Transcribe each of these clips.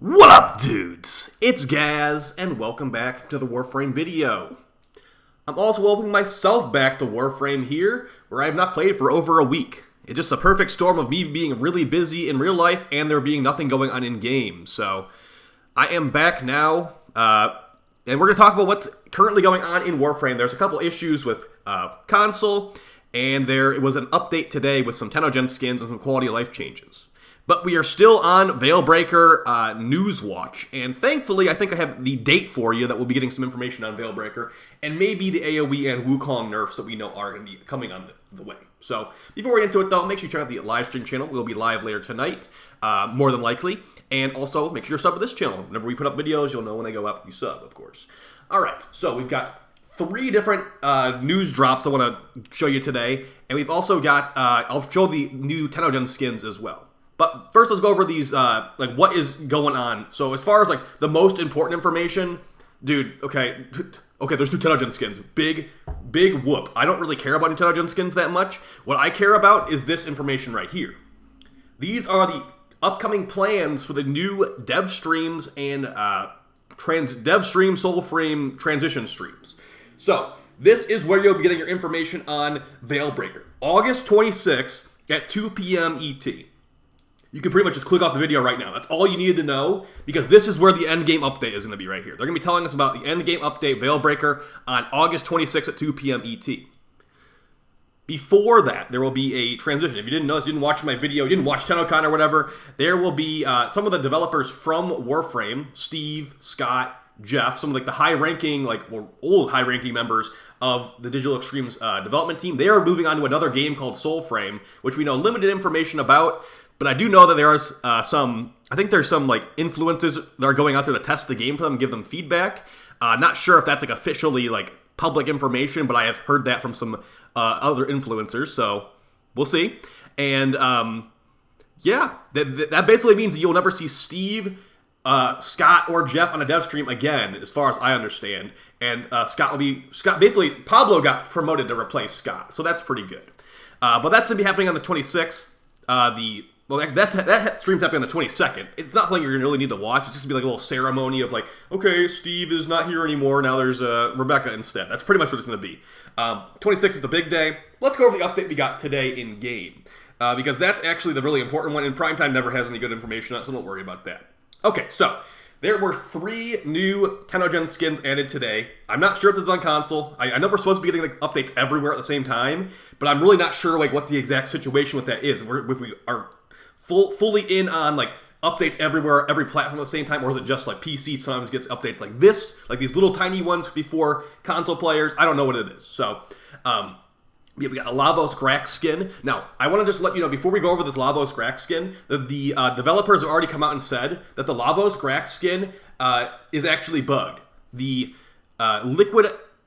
What up, dudes? It's Gaz, and welcome back to the Warframe video. I'm also welcoming myself back to Warframe here, where I have not played for over a week. It's just a perfect storm of me being really busy in real life and there being nothing going on in game. So, I am back now, and we're going to talk about what's currently going on in Warframe. There's a couple issues with console, and there was an update today with some Tennogen skins and some quality of life changes. But we are still on Veilbreaker News Watch, and thankfully I think I have the date for you that we'll be getting some information on Veilbreaker, and maybe the AoE and Wukong nerfs that we know are going to be coming on the way. So, before we get into it though, make sure you check out the live stream channel. We'll be live later tonight, more than likely, and also make sure you sub to this channel. Whenever we put up videos, you'll know when they go up, you sub, of course. Alright, so we've got 3 different news drops I want to show you today, and we've also got, I'll show the new Tennogen skins as well. But first, let's go over these, like, what is going on. So, as far as, like, the most important information, dude, okay, there's new Tennogen skins. Big whoop. I don't really care about new Tennogen skins that much. What I care about is this information right here. These are the upcoming plans for the new dev streams and dev stream, soul frame transition streams. So, this is where you'll be getting your information on Veilbreaker. August 26th at 2 p.m. ET. You can pretty much just click off the video right now. That's all you needed to know, because this is where the endgame update is going to be right here. They're going to be telling us about the endgame update, Veilbreaker, on August 26th at 2 p.m. ET. Before that, there will be a transition. If you didn't notice, you didn't watch my video, you didn't watch Tennocon or whatever, there will be some of the developers from Warframe, Steve, Scott, Jeff, some of like the high-ranking, like old high-ranking members of the Digital Extremes development team. They are moving on to another game called Soulframe, which we know limited information about. But I do know that there is I think there's some like influencers that are going out there to test the game for them and give them feedback. Not sure if that's like officially like public information, but I have heard that from some other influencers, so we'll see. And yeah, that basically means that you'll never see Steve, Scott, or Jeff on a dev stream again, as far as I understand. And basically, Pablo got promoted to replace Scott, so that's pretty good. But that's going to be happening on the 26th. That stream's happening on the 22nd. It's not something you're going to really need to watch. It's just going to be like a little ceremony of like, okay, Steve is not here anymore. Now there's Rebecca instead. That's pretty much what it's going to be. 26th is the big day. Let's go over the update we got today in game. Because that's actually the really important one, and Primetime never has any good information on it, so don't worry about that. Okay, so there were 3 new Tennogen skins added today. I'm not sure if this is on console. I know we're supposed to be getting like updates everywhere at the same time, but I'm really not sure like what the exact situation with that is. If we are fully in on like updates everywhere, every platform at the same time, or is it just like PC sometimes gets updates like this, like these little tiny ones before console players? I don't know what it is. So, yeah, we got a Lavos Grax skin. Now, I want to just let you know, before we go over this Lavos Grax skin, that the developers have already come out and said that the Lavos Grax skin is actually bugged. The liquid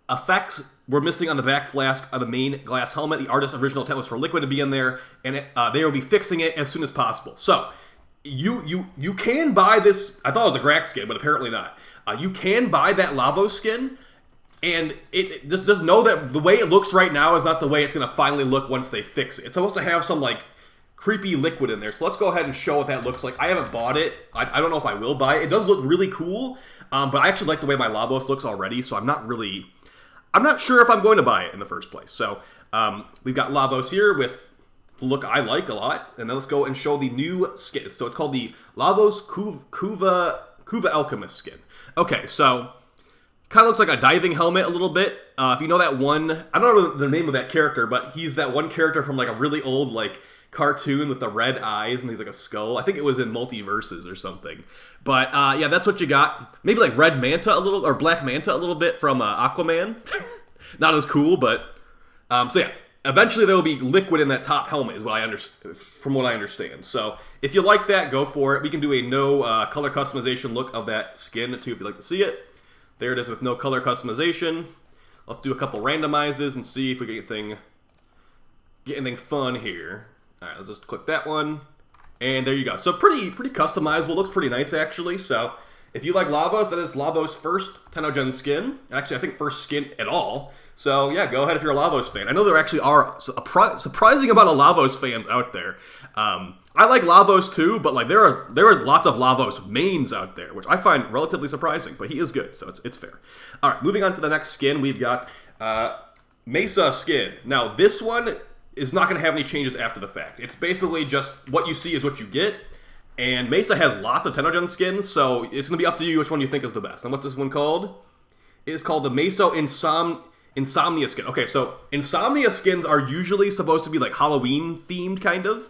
effects were missing on the back flask of the main glass helmet. The artist's original intent was for liquid to be in there, and they will be fixing it as soon as possible. So, you can buy this. I thought it was a Grax skin, but apparently not. You can buy that Lavos skin, and it just know that the way it looks right now is not the way it's going to finally look once they fix it. It's supposed to have some like creepy liquid in there. So let's go ahead and show what that looks like. I haven't bought it. I don't know if I will buy it. It does look really cool, but I actually like the way my Lavos looks already, so I'm not sure if I'm going to buy it in the first place. So we've got Lavos here with the look I like a lot, and then let's go and show the new skin. So it's called the Lavos Kuva Alchemist skin. Okay, so kind of looks like a diving helmet a little bit. If you know that one, I don't know the name of that character, but he's that one character from like a really old like cartoon with the red eyes and he's like a skull. I think it was in Multiverses or something. But yeah, that's what you got. Maybe like red manta a little, or black manta a little bit from Aquaman. Not as cool, but so yeah. Eventually there will be liquid in that top helmet, is what from what I understand. So if you like that, go for it. We can do a no color customization look of that skin too if you'd like to see it. There it is with no color customization. Let's do a couple randomizes and see if we get anything fun here. All right, let's just click that one. And there you go. So pretty customizable. Looks pretty nice, actually. So if you like Lavos, that is Lavos' first Tennogen skin. Actually, I think first skin at all. So yeah, go ahead if you're a Lavos fan. I know there actually are a surprising amount of Lavos fans out there. I like Lavos too, but like there are lots of Lavos mains out there, which I find relatively surprising. But he is good, so it's fair. All right, moving on to the next skin, we've got Mesa Skin. Now this one is not going to have any changes after the fact. It's basically just what you see is what you get. And Mesa has lots of Tennogen skins, so it's going to be up to you which one you think is the best. And what's this one called? It's called the Mesa Insomnia Skin. Okay, so Insomnia skins are usually supposed to be like Halloween themed, kind of.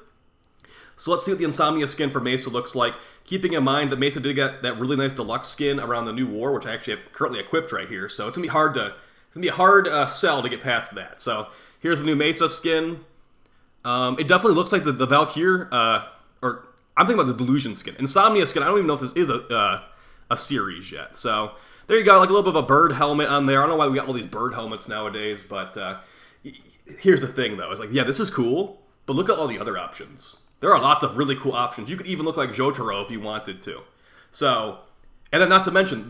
So let's see what the Insomnia skin for Mesa looks like. Keeping in mind that Mesa did get that really nice deluxe skin around the new war, which I actually have currently equipped right here. So it's gonna be a hard sell to get past that. So here's the new Mesa skin. It definitely looks like the Valkyrie, or I'm thinking about the Delusion skin. Insomnia skin, I don't even know if this is a series yet. So there you go, like a little bit of a bird helmet on there. I don't know why we got all these bird helmets nowadays, but here's the thing though. It's like, yeah, this is cool, but look at all the other options. There are lots of really cool options. You could even look like Jotaro if you wanted to. So, and then not to mention,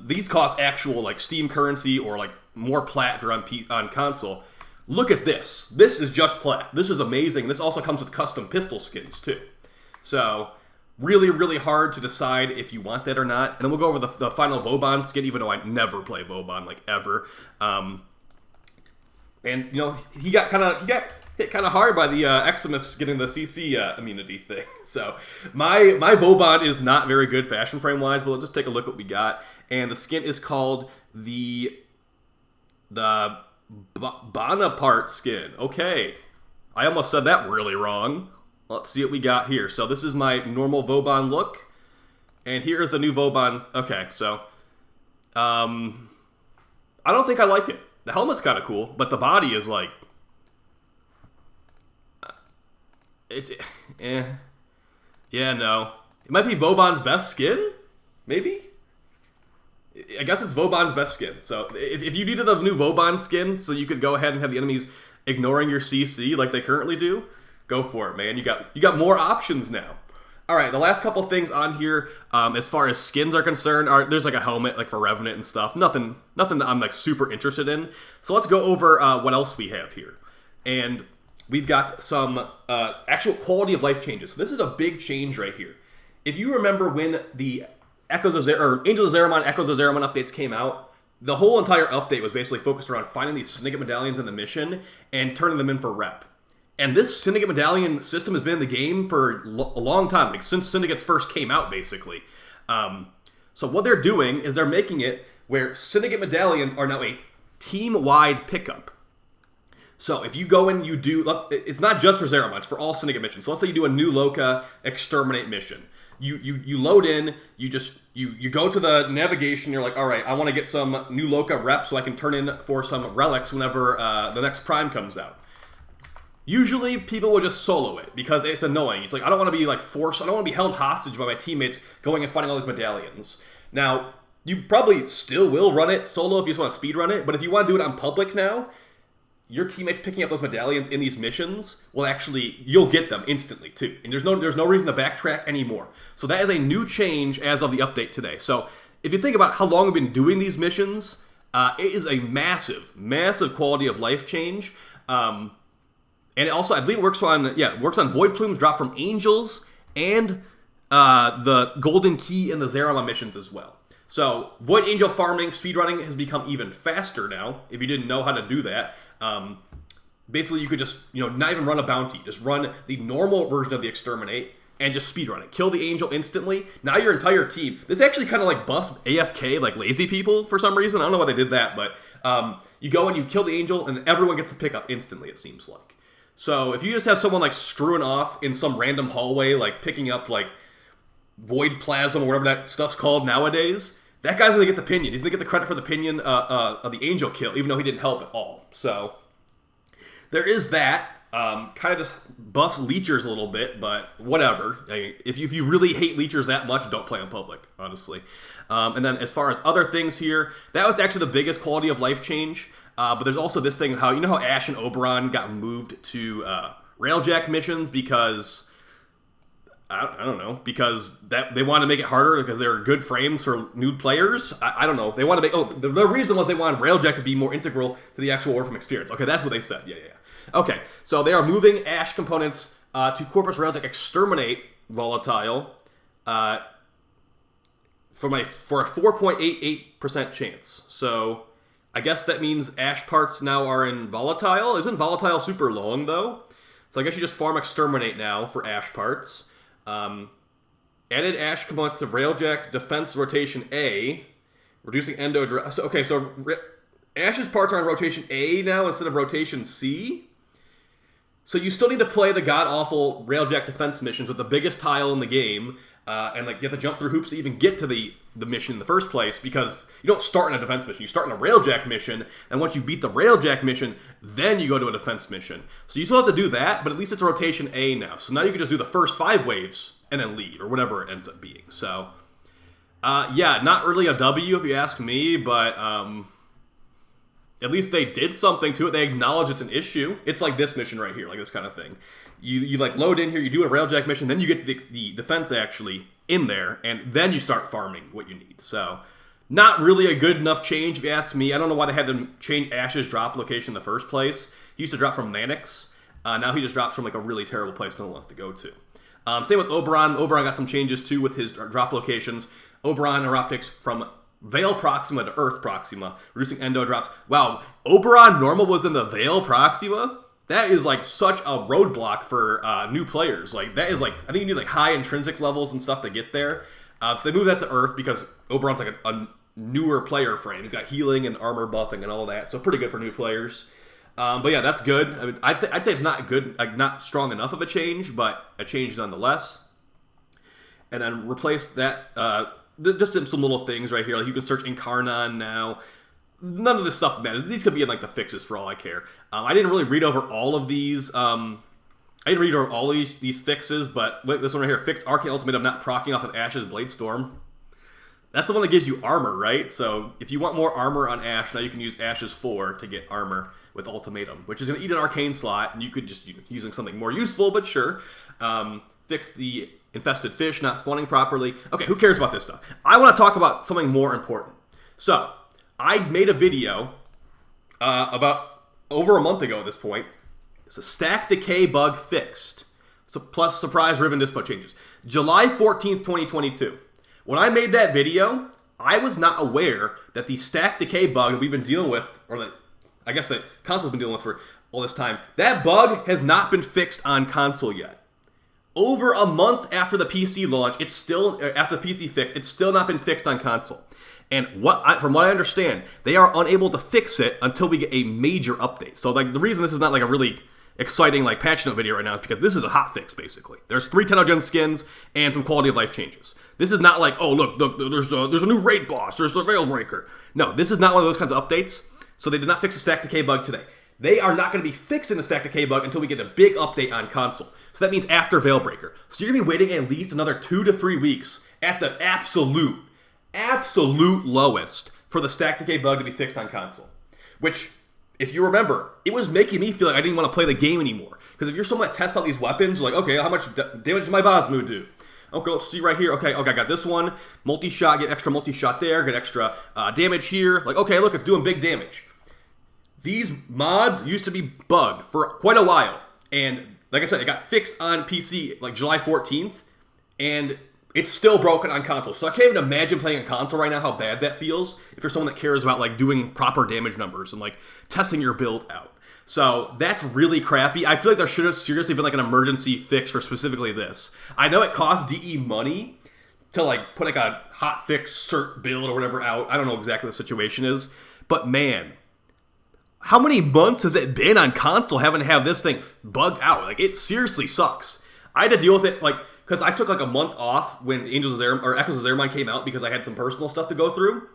these cost actual like Steam currency or like more plat if you're on console. Look at this. This is just plat. This is amazing. This also comes with custom pistol skins too. So, really, really hard to decide if you want that or not. And then we'll go over the final Vauban skin, even though I never play Vauban, like, ever. And, you know, he got hit kind of hard by the Alchemist getting the CC immunity thing. So, my Vauban is not very good fashion frame-wise, but let's just take a look at what we got. And the skin is called the Bonaparte skin. Okay. I almost said that really wrong. Let's see what we got here. So this is my normal Vauban look. And here's the new Vauban. Okay, so I don't think I like it. The helmet's kind of cool, but the body is like yeah, no. It might be Vauban's best skin? Maybe? I guess it's Vauban's best skin. So if you needed a new Vauban skin so you could go ahead and have the enemies ignoring your CC like they currently do, go for it, man. You got more options now. All right, the last couple things on here, as far as skins are concerned, there's like a helmet like for Revenant and stuff. Nothing that I'm like super interested in. So let's go over what else we have here. And we've got some actual quality of life changes. So this is a big change right here. If you remember when the Angels of Zeramon, Echoes of Zeramon updates came out, the whole entire update was basically focused around finding these Syndicate medallions in the mission and turning them in for rep. And this Syndicate medallion system has been in the game for a long time, like since Syndicates first came out, basically. So what they're doing is they're making it where Syndicate medallions are now a team-wide pickup. So if you go in, you do, it's not just for Zeramon, it's for all Syndicate missions. So let's say you do a New Loka Exterminate mission. You load in, you go to the navigation, you're like, all right, I want to get some New Loka rep so I can turn in for some relics whenever the next Prime comes out. Usually, people will just solo it because it's annoying. It's like, I don't want to be like forced, I don't want to be held hostage by my teammates going and finding all these medallions. Now, you probably still will run it solo if you just want to speedrun it, but if you want to do it on public now, your teammates picking up those medallions in these missions will actually, you'll get them instantly too. And there's no reason to backtrack anymore. So that is a new change as of the update today. So if you think about how long we've been doing these missions, it is a massive, massive quality of life change. And it also, I believe it works on Void Plumes drop from Angels and the Golden Key in the Zeramon missions as well. So Void Angel farming, speedrunning has become even faster now, if you didn't know how to do that. Basically, you could just, not even run a bounty. Just run the normal version of the Exterminate and just speedrun it. Kill the Angel instantly. Now your entire team, this actually kind of like buffs AFK, like lazy people for some reason. I don't know why they did that, but you go and you kill the Angel and everyone gets the pickup instantly, it seems like. So if you just have someone like screwing off in some random hallway, like picking up like Void Plasma or whatever that stuff's called nowadays, that guy's gonna get the pinion. He's gonna get the credit for the pinion of the Angel kill, even though he didn't help at all. So there is that. Kind of just buffs Leechers a little bit, but whatever. I mean, if you really hate Leechers that much, don't play on public, honestly. And then as far as other things here, that was actually the biggest quality of life change. But there's also this thing, how Ash and Oberon got moved to Railjack missions because I don't know, because they want to make it harder because they're good frames for new players. I don't know. They want to make... the reason was they wanted Railjack to be more integral to the actual Warframe experience. Okay, that's what they said. Yeah. Okay, so they are moving Ash components to Corpus Railjack Exterminate Volatile for a 4.88% chance. So I guess that means Ash parts now are in Volatile. Isn't Volatile super long, though? So I guess you just farm Exterminate now for Ash parts. Added Ash components to Railjack Defense Rotation A, reducing Endo... Okay, so Ash's parts are on Rotation A now instead of Rotation C. So you still need to play the god-awful Railjack defense missions with the biggest tile in the game, and like you have to jump through hoops to even get to the mission in the first place, because you don't start in a defense mission. You start in a Railjack mission, and once you beat the Railjack mission, then you go to a defense mission. So you still have to do that, but at least it's a Rotation A now. So now you can just do the first 5 waves and then lead, or whatever it ends up being. So, yeah, not really a W if you ask me, but at least they did something to it. They acknowledge it's an issue. It's like this mission right here, like this kind of thing. You like load in here, you do a Railjack mission, then you get the defense actually in there, and then you start farming what you need. So, not really a good enough change if you ask me. I don't know why they had to change Ash's drop location in the first place. He used to drop from Mannix. Now he just drops from like a really terrible place no one wants to go to. Same with Oberon. Oberon got some changes too with his drop locations. Oberon Neuroptics from Veil Proxima to Earth Proxima, reducing Endo drops. Wow, Oberon Normal was in the Veil Proxima? That is like such a roadblock for new players. Like that is like, I think you need like high intrinsic levels and stuff to get there. So they moved that to Earth because Oberon's like a newer player frame. He's got healing and armor buffing and all that, so pretty good for new players. But yeah, that's good. I mean, I'd say it's not good, like not strong enough of a change, but a change nonetheless. And then replace that, just some little things right here. Like you can search Incarnon now. None of this stuff matters. These could be in like the fixes for all I care. I didn't really read over all of these. I didn't read over all these fixes, but this one right here, fixed Arcane Ultimatum not proccing off of Ash's Bladestorm. That's the one that gives you armor, right? So if you want more armor on Ash, now you can use Ash's 4 to get armor with Ultimatum, which is going to eat an arcane slot, and you could just using something more useful, but sure. Fix the infested fish not spawning properly. Okay, who cares about this stuff? I want to talk about something more important. So, I made a video about over a month ago at this point. It's a stack decay bug fixed, so plus surprise Riven Dispo changes. July 14th, 2022. When I made that video, I was not aware that the stack decay bug that we've been dealing with, or that I guess that console's been dealing with for all this time, that bug has not been fixed on console yet. Over a month after the PC launch, it's still, after the PC fix, it's still not been fixed on console. And from what I understand, they are unable to fix it until we get a major update. So like the reason this is not like a really exciting like patch note video right now is because this is a hot fix basically. There's 3 Tennogen skins and some quality of life changes. This is not like, oh look, there's a new raid boss, there's the Veilbreaker. No, this is not one of those kinds of updates. So they did not fix the stack decay bug today. They are not going to be fixing the stack decay bug until we get a big update on console. So that means after Veilbreaker. So you're going to be waiting at least another 2 to 3 weeks at the absolute lowest for the stack decay bug to be fixed on console. Which, if you remember, it was making me feel like I didn't want to play the game anymore. Because if you're someone that tests out these weapons, you're like, okay, how much damage does my Bosmu do? Okay, let's see right here. Okay, I got this one. Multi-shot, get extra multi-shot there, get extra damage here. Like, okay, look, it's doing big damage. These mods used to be bugged for quite a while. And like I said, it got fixed on PC like July 14th. And it's still broken on console. So I can't even imagine playing on console right now how bad that feels if you're someone that cares about like doing proper damage numbers and like testing your build out. So that's really crappy. I feel like there should have seriously been like an emergency fix for specifically this. I know it costs DE money to like put like a hot fix cert build or whatever out. I don't know exactly what the situation is. But man, how many months has it been on console having to have this thing bugged out? Like it seriously sucks. I had to deal with it like, because I took like a month off when Echoes of Zermine came out because I had some personal stuff to go through.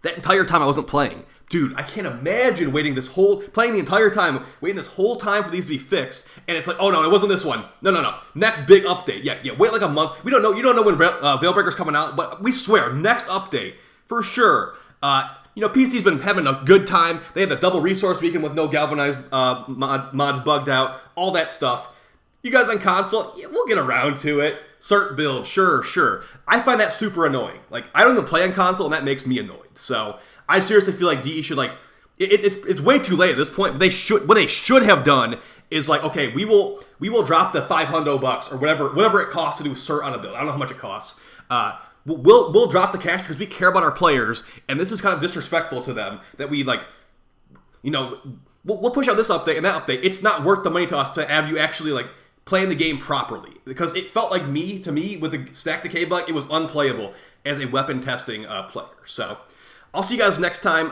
That entire time I wasn't playing. Dude, I can't imagine playing the entire time, waiting this whole time for these to be fixed, and it's like, oh no, it wasn't this one. No. Next big update. Yeah, wait like a month. You don't know when Veilbreaker's coming out, but we swear, next update, for sure. PC's been having a good time. They had the double resource weekend with no galvanized mods bugged out, all that stuff. You guys on console, yeah, we'll get around to it. Cert build, sure. I find that super annoying. Like, I don't even play on console, and that makes me annoyed. So, I seriously feel like DE should, like, it's way too late at this point. But what they should have done is like, okay, we will drop the $500 or whatever it costs to do cert on a build. I don't know how much it costs. We'll drop the cash because we care about our players, and this is kind of disrespectful to them that we like, you know, we'll push out this update and that update. It's not worth the money to us to have you actually like playing the game properly, because it felt like to me with a stack decay bug, it was unplayable as a weapon testing player. So I'll see you guys next time.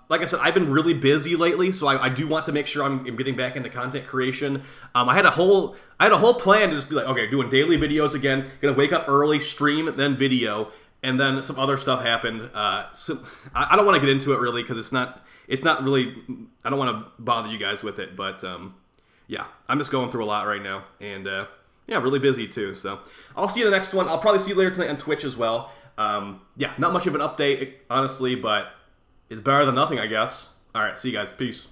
Like I said, I've been really busy lately, so I do want to make sure I'm getting back into content creation. I had a whole plan to just be like, okay, doing daily videos again, gonna wake up early, stream, then video, and then some other stuff happened. So I don't want to get into it really because it's not really. I don't want to bother you guys with it, but yeah, I'm just going through a lot right now, and yeah, really busy too. So I'll see you in the next one. I'll probably see you later tonight on Twitch as well. Yeah, not much of an update, honestly, but it's better than nothing, I guess. All right, see you guys. Peace.